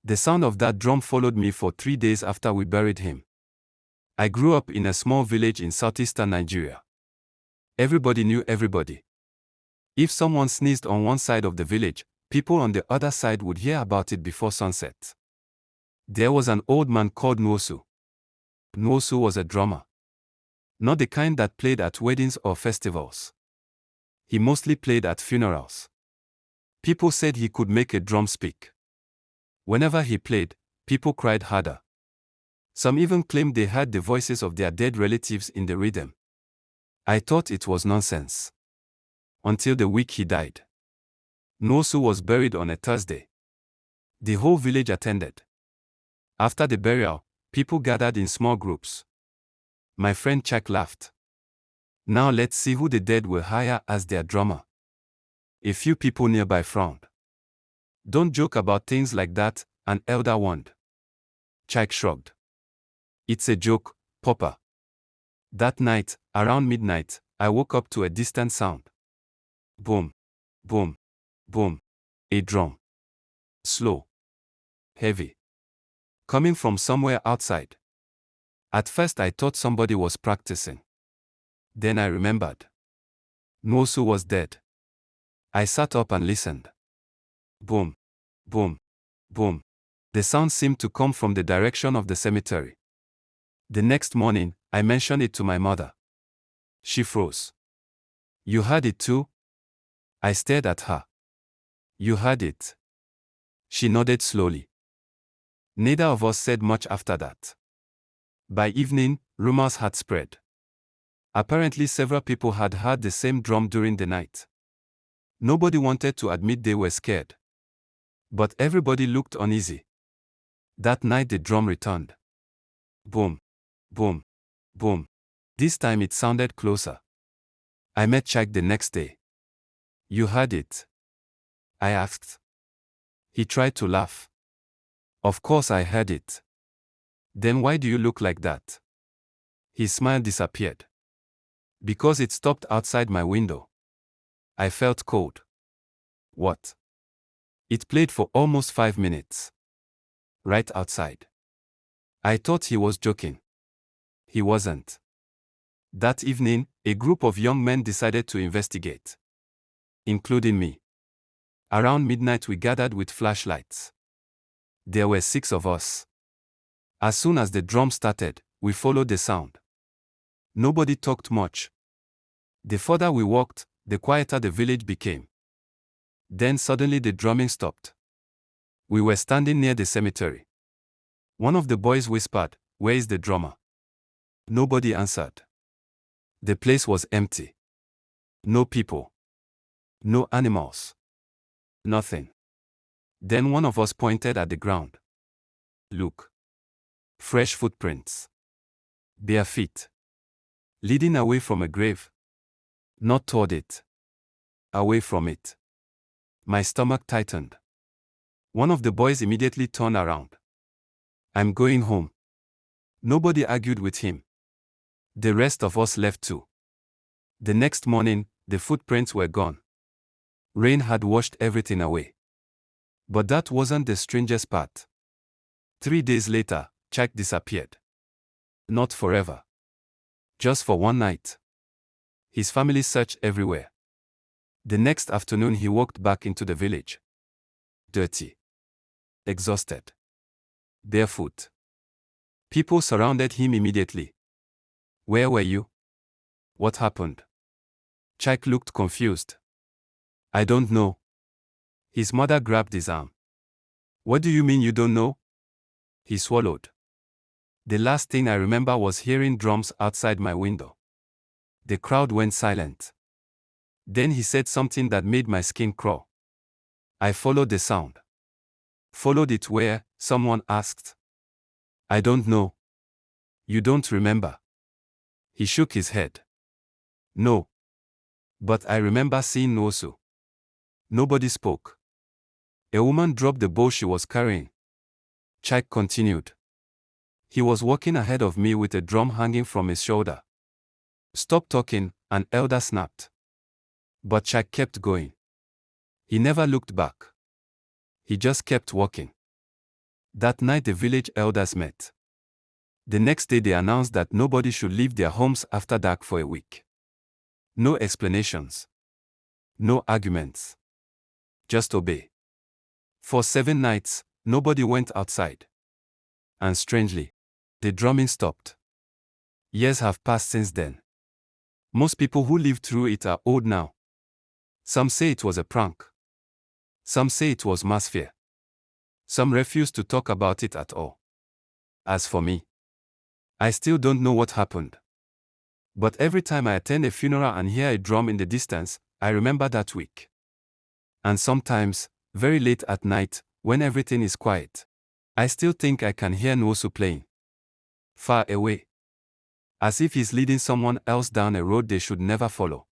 The sound of that drum followed me for 3 days after we buried him. I grew up in a small village in southeastern Nigeria. Everybody knew everybody. If someone sneezed on one side of the village, people on the other side would hear about it before sunset. There was an old man called Nwosu. Nwosu was a drummer. Not the kind that played at weddings or festivals. He mostly played at funerals. People said he could make a drum speak. Whenever he played, people cried harder. Some even claimed they heard the voices of their dead relatives in the rhythm. I thought it was nonsense. Until the week he died. Nwosu was buried on a Thursday. The whole village attended. After the burial, people gathered in small groups. My friend Chak laughed. Now let's see who the dead will hire as their drummer. A few people nearby frowned. Don't joke about things like that, an elder warned. Chak shrugged. It's a joke, Papa. That night, around midnight, I woke up to a distant sound. Boom, boom, boom. A drum. Slow. Heavy. Coming from somewhere outside. At first I thought somebody was practicing. Then I remembered. Nwosu was dead. I sat up and listened. Boom, boom, boom. The sound seemed to come from the direction of the cemetery. The next morning, I mentioned it to my mother. She froze. You heard it too? I stared at her. You heard it. She nodded slowly. Neither of us said much after that. By evening, rumors had spread. Apparently several people had heard the same drum during the night. Nobody wanted to admit they were scared. But everybody looked uneasy. That night the drum returned. Boom, boom, boom. This time it sounded closer. I met Chak the next day. You heard it? I asked. He tried to laugh. Of course I heard it. Then why do you look like that? His smile disappeared. Because it stopped outside my window. I felt cold. What? It played for almost 5 minutes. Right outside. I thought he was joking. He wasn't. That evening, a group of young men decided to investigate. Including me. Around midnight we gathered with flashlights. There were 6 of us. As soon as the drum started, we followed the sound. Nobody talked much. The further we walked, the quieter the village became. Then suddenly the drumming stopped. We were standing near the cemetery. One of the boys whispered, "Where is the drummer?" Nobody answered. The place was empty. No people. No animals. Nothing. Then one of us pointed at the ground. Look. Fresh footprints. Bare feet. Leading away from a grave. Not toward it. Away from it. My stomach tightened. One of the boys immediately turned around. I'm going home. Nobody argued with him. The rest of us left too. The next morning, the footprints were gone. Rain had washed everything away. But that wasn't the strangest part. 3 days later, Chak disappeared. Not forever. Just for one night. His family searched everywhere. The next afternoon he walked back into the village. Dirty. Exhausted. Barefoot. People surrounded him immediately. Where were you? What happened? Chak looked confused. I don't know. His mother grabbed his arm. What do you mean you don't know? He swallowed. The last thing I remember was hearing drums outside my window. The crowd went silent. Then he said something that made my skin crawl. I followed the sound. Followed it where? Someone asked. I don't know. You don't remember? He shook his head. No. But I remember seeing Nwosu. Nobody spoke. A woman dropped the bow she was carrying. Chak continued. He was walking ahead of me with a drum hanging from his shoulder. Stop talking, an elder snapped. But Chak kept going. He never looked back. He just kept walking. That night the village elders met. The next day they announced that nobody should leave their homes after dark for a week. No explanations. No arguments. Just obey. For 7 nights, nobody went outside. And strangely, the drumming stopped. Years have passed since then. Most people who lived through it are old now. Some say it was a prank. Some say it was mass fear. Some refuse to talk about it at all. As for me, I still don't know what happened. But every time I attend a funeral and hear a drum in the distance, I remember that week. And sometimes, very late at night, when everything is quiet, I still think I can hear Nwosu playing. Far away. As if he's leading someone else down a road they should never follow.